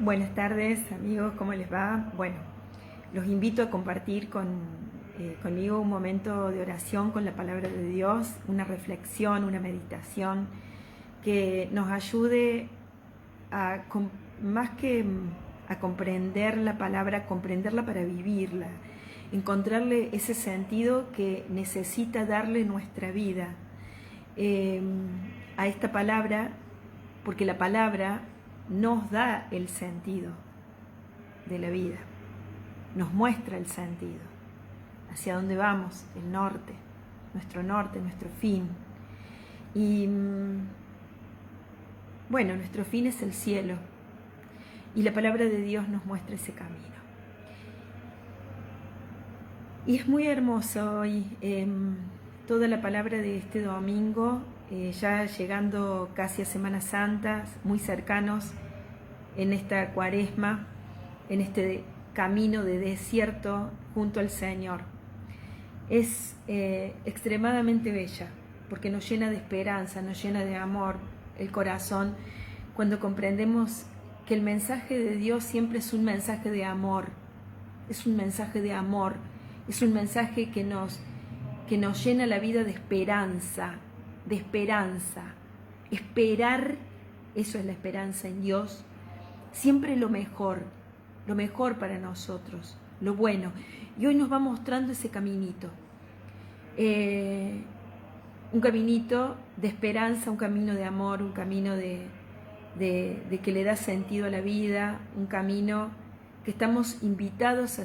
Buenas tardes, amigos, ¿cómo les va? Bueno, los invito a compartir conmigo un momento de oración con la palabra de Dios, una reflexión, una meditación que nos ayude a, más que a comprender la palabra, comprenderla para vivirla, encontrarle ese sentido que necesita darle nuestra vida eh, a esta palabra, porque la palabra nos da el sentido de la vida, nos muestra el sentido, hacia dónde vamos, el norte, nuestro fin. Y bueno, nuestro fin es el cielo y la palabra de Dios nos muestra ese camino. Y es muy hermoso hoy toda la palabra de este domingo, ya llegando casi a Semana Santa, muy cercanos en esta cuaresma, en este camino de desierto junto al Señor. Es extremadamente bella, porque nos llena de esperanza, nos llena de amor el corazón, cuando comprendemos que el mensaje de Dios siempre es un mensaje de amor, es un mensaje de amor, es un mensaje que nos llena la vida de esperanza, de esperanza. Esperar, eso es la esperanza en Dios, siempre lo mejor para nosotros, lo bueno. Y hoy nos va mostrando ese caminito, un caminito de esperanza, un camino de amor, un camino de que le da sentido a la vida, un camino que estamos invitados a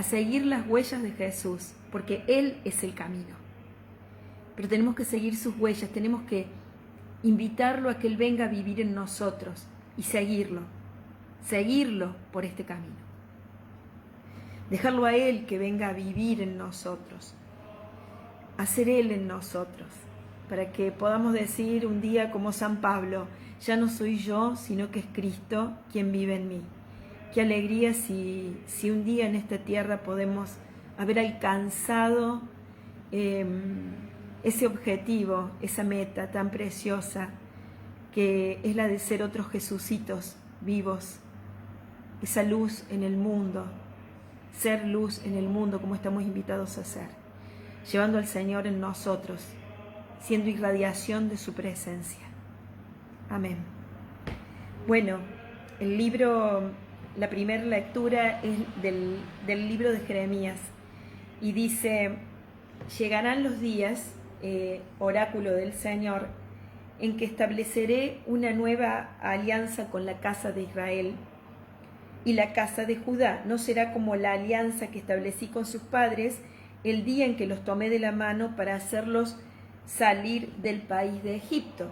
seguir las huellas de Jesús, porque Él es el camino. Pero tenemos que seguir sus huellas, tenemos que invitarlo a que Él venga a vivir en nosotros y seguirlo por este camino. Dejarlo a Él que venga a vivir en nosotros, hacer Él en nosotros, para que podamos decir un día como San Pablo, ya no soy yo, sino que es Cristo quien vive en mí. Qué alegría si un día en esta tierra podemos haber alcanzado ese objetivo, esa meta tan preciosa, que es la de ser otros Jesucitos vivos, esa luz en el mundo, ser luz en el mundo como estamos invitados a ser, llevando al Señor en nosotros, siendo irradiación de su presencia. Amén. Bueno, la primera lectura es del libro de Jeremías y dice: llegarán los días, oráculo del Señor, en que estableceré una nueva alianza con la casa de Israel, y la casa de Judá no será como la alianza que establecí con sus padres el día en que los tomé de la mano para hacerlos salir del país de Egipto.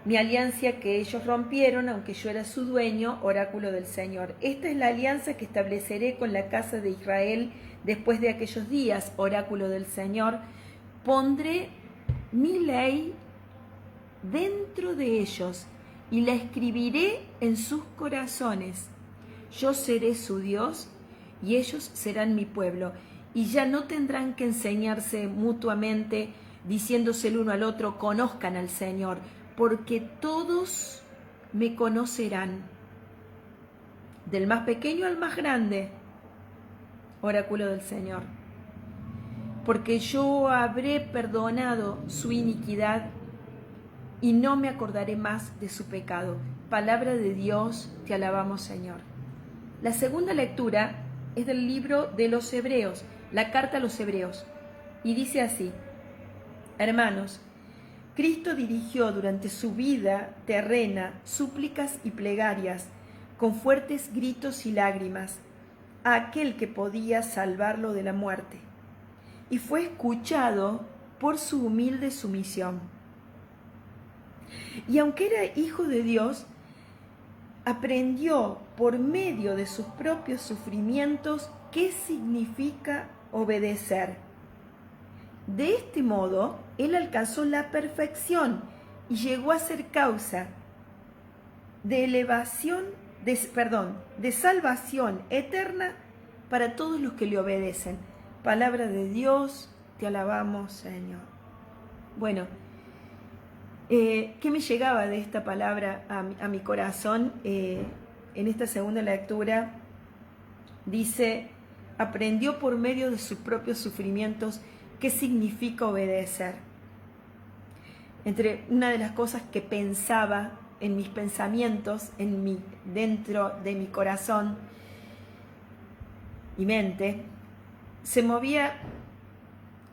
Mi alianza que ellos rompieron, aunque yo era su dueño, oráculo del Señor. Esta es la alianza que estableceré con la casa de Israel después de aquellos días, oráculo del Señor. Pondré mi ley dentro de ellos y la escribiré en sus corazones. Yo seré su Dios y ellos serán mi pueblo. Y ya no tendrán que enseñarse mutuamente, diciéndose el uno al otro, conozcan al Señor, porque todos me conocerán, del más pequeño al más grande, oráculo del Señor. Porque yo habré perdonado su iniquidad y no me acordaré más de su pecado. Palabra de Dios, te alabamos, Señor. La segunda lectura es del libro de los Hebreos, la carta a los Hebreos, y dice así: hermanos, Cristo dirigió durante su vida terrena súplicas y plegarias, con fuertes gritos y lágrimas, a aquel que podía salvarlo de la muerte, y fue escuchado por su humilde sumisión. Y aunque era hijo de Dios, aprendió por medio de sus propios sufrimientos qué significa obedecer. De este modo, él alcanzó la perfección y llegó a ser causa de salvación eterna para todos los que le obedecen. Palabra de Dios, te alabamos, Señor. Bueno, ¿Qué me llegaba de esta palabra a mi corazón? En esta segunda lectura dice, aprendió por medio de sus propios sufrimientos qué significa obedecer. Entre una de las cosas que pensaba en mis pensamientos, dentro de mi corazón y mente, se movía,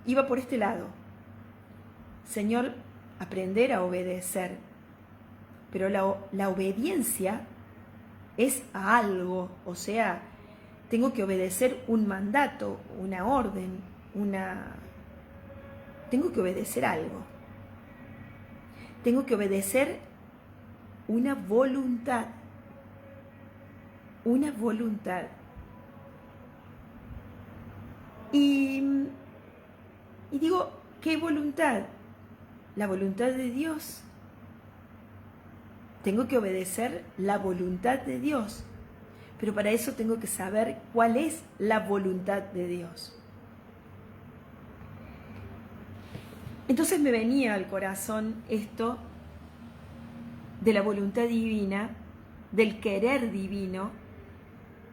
iba por este lado. Señor, aprender a obedecer, pero la obediencia es a algo, o sea, tengo que obedecer un mandato, una orden, tengo que obedecer algo. Tengo que obedecer una voluntad. Una voluntad. Y digo, ¿qué voluntad? La voluntad de Dios. Tengo que obedecer la voluntad de Dios. Pero para eso tengo que saber cuál es la voluntad de Dios. Entonces me venía al corazón esto de la voluntad divina, del querer divino,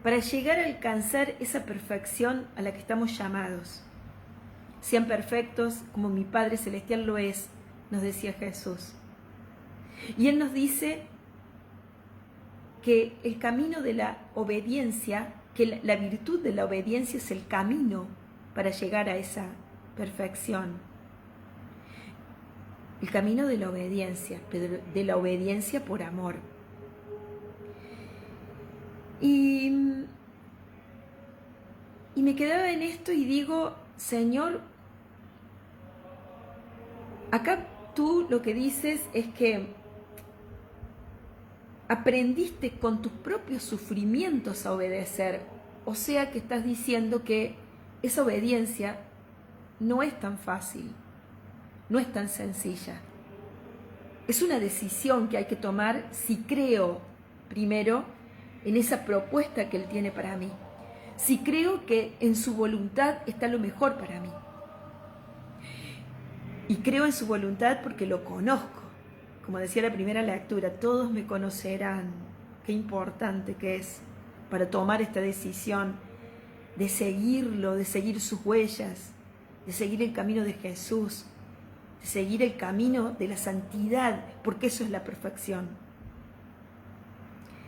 para llegar a alcanzar esa perfección a la que estamos llamados. Sean perfectos como mi Padre Celestial lo es, nos decía Jesús. Y Él nos dice que el camino de la obediencia, que la virtud de la obediencia es el camino para llegar a esa perfección. El camino de la obediencia, pero de la obediencia por amor. Y me quedaba en esto y digo, Señor, acá tú lo que dices es que aprendiste con tus propios sufrimientos a obedecer. O sea que estás diciendo que esa obediencia no es tan fácil. No es tan sencilla. Es una decisión que hay que tomar si creo, primero, en esa propuesta que Él tiene para mí. Si creo que en su voluntad está lo mejor para mí. Y creo en su voluntad porque lo conozco. Como decía la primera lectura, todos me conocerán. Qué importante que es para tomar esta decisión de seguirlo, de seguir sus huellas, de seguir el camino de Jesús, de seguir el camino de la santidad, porque eso es la perfección.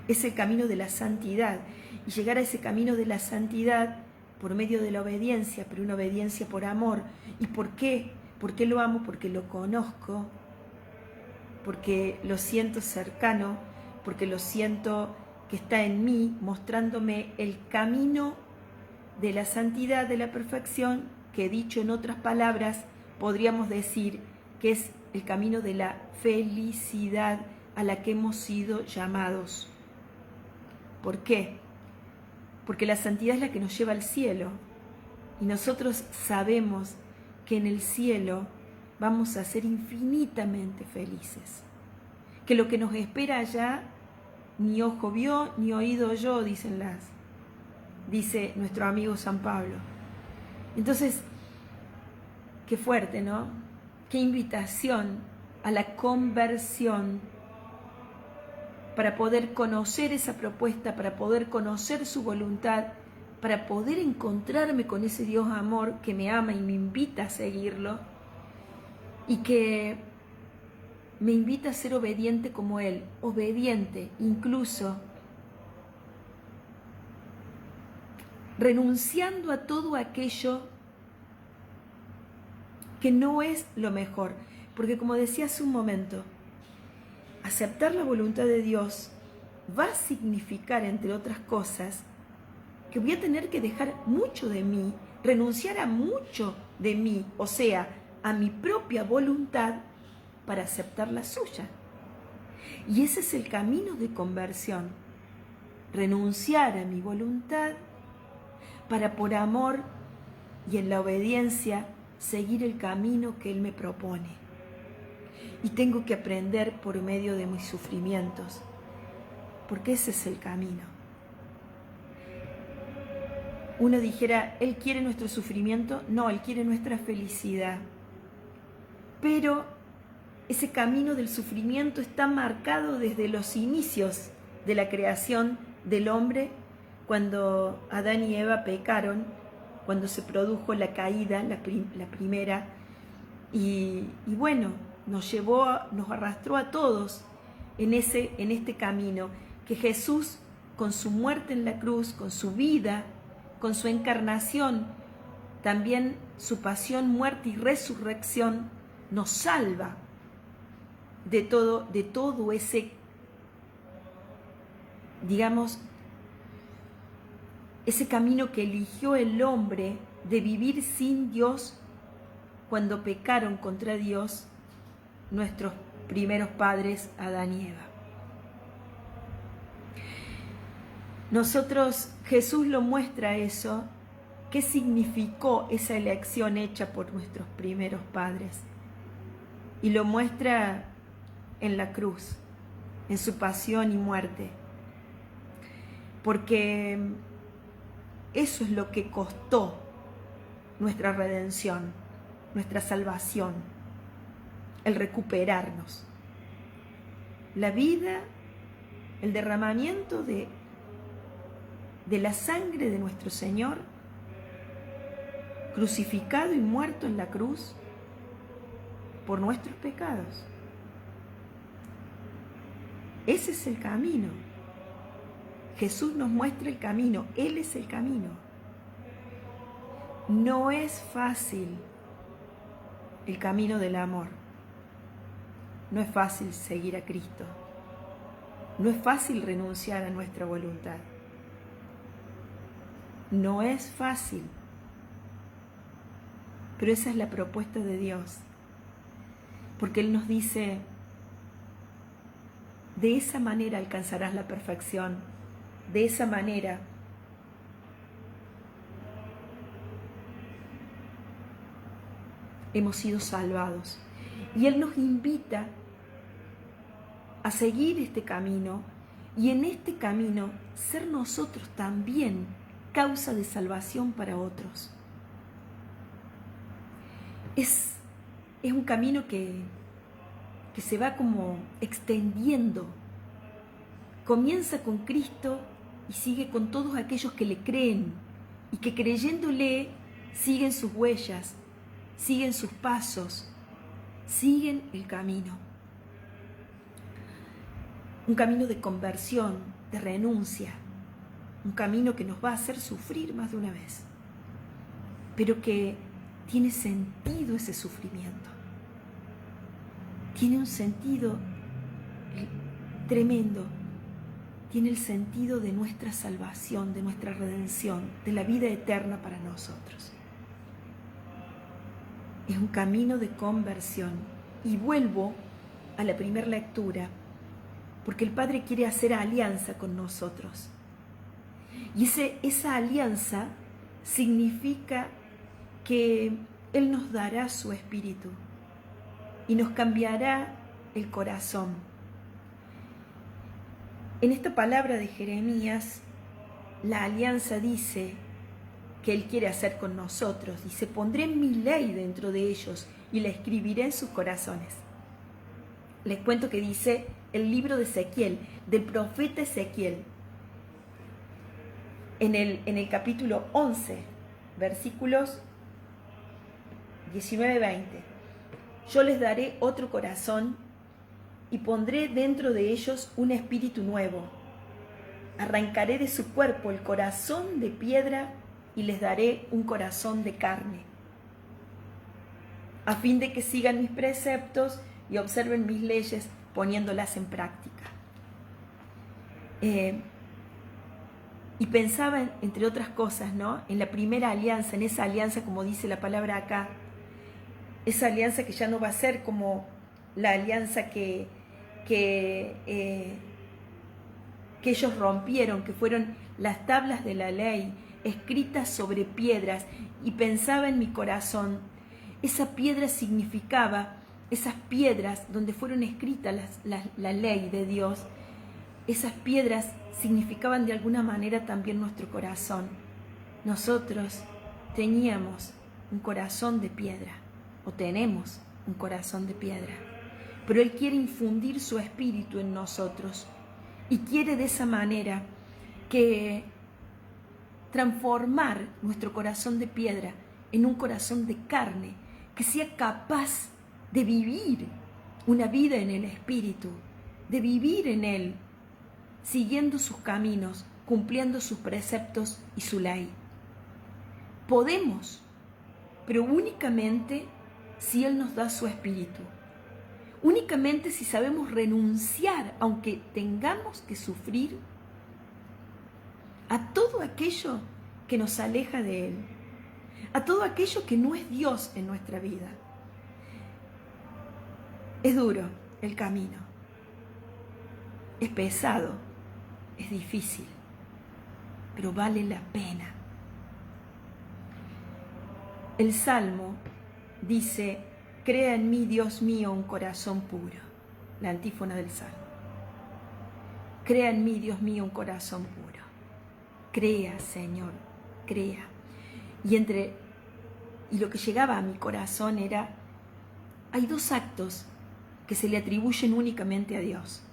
Es el camino de la santidad. Y llegar a ese camino de la santidad por medio de la obediencia, pero una obediencia por amor. ¿Y por qué? ¿Por qué lo amo? Porque lo conozco, porque lo siento cercano, porque lo siento que está en mí, mostrándome el camino de la santidad, de la perfección, que dicho en otras palabras, podríamos decir que es el camino de la felicidad a la que hemos sido llamados. ¿Por qué? Porque la santidad es la que nos lleva al cielo. Y nosotros sabemos que en el cielo vamos a ser infinitamente felices. Que lo que nos espera allá, ni ojo vio, ni oído oyó, dice nuestro amigo San Pablo. Entonces, qué fuerte, ¿no? Qué invitación a la conversión para poder conocer esa propuesta, para poder conocer su voluntad, para poder encontrarme con ese Dios amor que me ama y me invita a seguirlo y que me invita a ser obediente como Él, obediente incluso renunciando a todo aquello que no es lo mejor. Porque como decía hace un momento, aceptar la voluntad de Dios va a significar, entre otras cosas, que voy a tener que dejar mucho de mí, renunciar a mucho de mí, o sea, a mi propia voluntad para aceptar la suya. Y ese es el camino de conversión, renunciar a mi voluntad para por amor y en la obediencia seguir el camino que Él me propone. Y tengo que aprender por medio de mis sufrimientos, porque ese es el camino. Uno dijera, Él quiere nuestro sufrimiento. No, Él quiere nuestra felicidad. Pero ese camino del sufrimiento está marcado desde los inicios de la creación del hombre, cuando Adán y Eva pecaron, cuando se produjo la caída, la primera, y bueno, nos arrastró a todos en este camino que Jesús, con su muerte en la cruz, con su vida, con su encarnación, también su pasión, muerte y resurrección, nos salva de todo ese, digamos, ese camino que eligió el hombre de vivir sin Dios cuando pecaron contra Dios nuestros primeros padres, Adán y Eva. Jesús lo muestra eso, qué significó esa elección hecha por nuestros primeros padres. Y lo muestra en la cruz, en su pasión y muerte. Porque eso es lo que costó nuestra redención, nuestra salvación, el recuperarnos. La vida, el derramamiento de la sangre de nuestro Señor, crucificado y muerto en la cruz por nuestros pecados. Ese es el camino. Jesús nos muestra el camino, Él es el camino. No es fácil el camino del amor. No es fácil seguir a Cristo. No es fácil renunciar a nuestra voluntad. No es fácil. Pero esa es la propuesta de Dios. Porque Él nos dice, de esa manera alcanzarás la perfección. De esa manera hemos sido salvados. Y Él nos invita a seguir este camino y en este camino ser nosotros también causa de salvación para otros. Es un camino que se va como extendiendo. Comienza con Cristo y sigue con todos aquellos que le creen y que creyéndole siguen sus huellas, siguen sus pasos, siguen el camino. Un camino de conversión, de renuncia, un camino que nos va a hacer sufrir más de una vez, pero que tiene sentido ese sufrimiento. Tiene un sentido tremendo. Tiene el sentido de nuestra salvación, de nuestra redención, de la vida eterna para nosotros. Es un camino de conversión. Y vuelvo a la primera lectura, porque el Padre quiere hacer alianza con nosotros. Y esa alianza significa que Él nos dará su espíritu y nos cambiará el corazón. En esta palabra de Jeremías, la alianza dice que Él quiere hacer con nosotros. Dice, pondré mi ley dentro de ellos y la escribiré en sus corazones. Les cuento que dice el libro de Ezequiel, del profeta Ezequiel, en el capítulo 11, versículos 19-20. Yo les daré otro corazón y pondré dentro de ellos un espíritu nuevo. Arrancaré de su cuerpo el corazón de piedra y les daré un corazón de carne, a fin de que sigan mis preceptos y observen mis leyes poniéndolas en práctica. Y pensaba, entre otras cosas, ¿no?, en la primera alianza, en esa alianza, como dice la palabra acá, esa alianza que ya no va a ser como la alianza que ellos rompieron, que fueron las tablas de la ley escritas sobre piedras. Y pensaba en mi corazón, esa piedra significaba, esas piedras donde fueron escritas la ley de Dios, esas piedras significaban de alguna manera también nuestro corazón. Nosotros teníamos un corazón de piedra, o tenemos un corazón de piedra, pero Él quiere infundir su espíritu en nosotros y quiere de esa manera que transformar nuestro corazón de piedra en un corazón de carne, que sea capaz de vivir una vida en el Espíritu, de vivir en Él, siguiendo sus caminos, cumpliendo sus preceptos y su ley. Podemos, pero únicamente si Él nos da su Espíritu. Únicamente si sabemos renunciar, aunque tengamos que sufrir, a todo aquello que nos aleja de Él, a todo aquello que no es Dios en nuestra vida. Es duro el camino, es pesado, es difícil, pero vale la pena. El Salmo dice: crea en mí, Dios mío, un corazón puro. La antífona del Salmo. Crea en mí, Dios mío, un corazón puro. Crea, Señor, crea. Y lo que llegaba a mi corazón era: hay dos actos que se le atribuyen únicamente a Dios.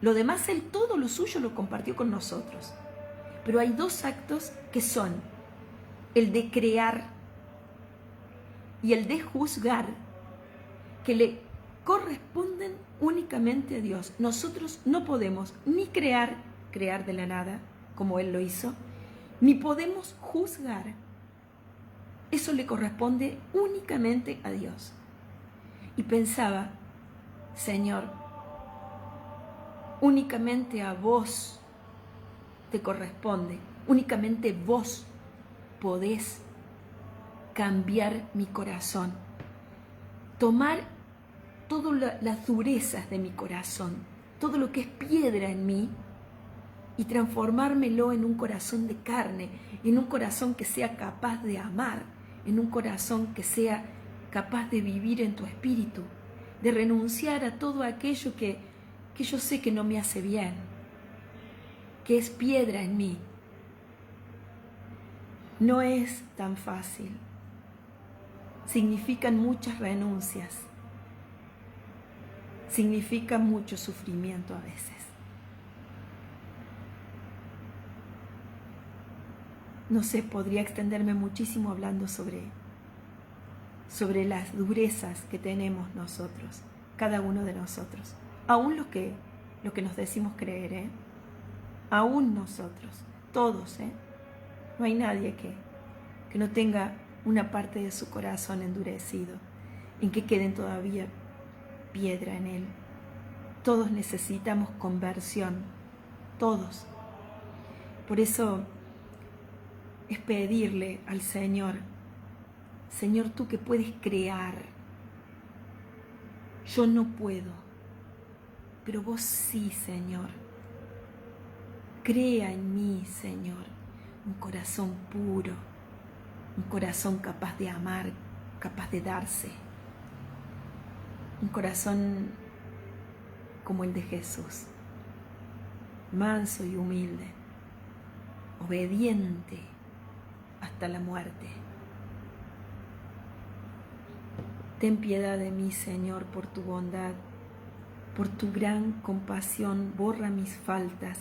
Lo demás, Él todo lo suyo lo compartió con nosotros. Pero hay dos actos que son el de crear y el de juzgar, que le corresponden únicamente a Dios. Nosotros no podemos ni crear de la nada, como Él lo hizo, ni podemos juzgar. Eso le corresponde únicamente a Dios. Y pensaba: Señor, únicamente a vos te corresponde, únicamente vos podés cambiar mi corazón, tomar todas las durezas de mi corazón, todo lo que es piedra en mí, y transformármelo en un corazón de carne, en un corazón que sea capaz de amar, en un corazón que sea capaz de vivir en tu espíritu, de renunciar a todo aquello que yo sé que no me hace bien, que es piedra en mí. No es tan fácil. Significan muchas renuncias. Significa mucho sufrimiento a veces. No sé, podría extenderme muchísimo hablando sobre las durezas que tenemos nosotros, cada uno de nosotros. Aún lo que nos decimos creer, aún nosotros, todos, no hay nadie que no tenga una parte de su corazón endurecido, en que queden todavía piedra en él. Todos necesitamos conversión, todos. Por eso es pedirle al Señor: Señor, tú que puedes crear, yo no puedo, pero vos sí, Señor. Crea en mí, Señor, un corazón puro, un corazón capaz de amar, capaz de darse, un corazón como el de Jesús, manso y humilde, obediente hasta la muerte. Ten piedad de mí, Señor, por tu bondad, por tu gran compasión, borra mis faltas,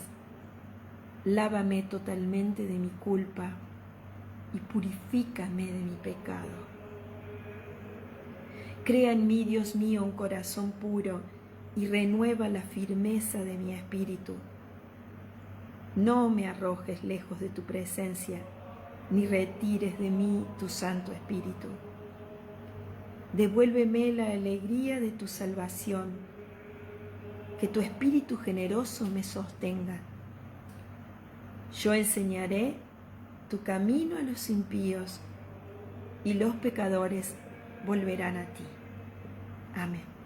lávame totalmente de mi culpa y purifícame de mi pecado. Crea en mí, Dios mío, un corazón puro y renueva la firmeza de mi espíritu. No me arrojes lejos de tu presencia, ni retires de mí tu Santo Espíritu. Devuélveme la alegría de tu salvación, que tu Espíritu generoso me sostenga. Yo enseñaré tu camino a los impíos, y los pecadores volverán a ti. Amén.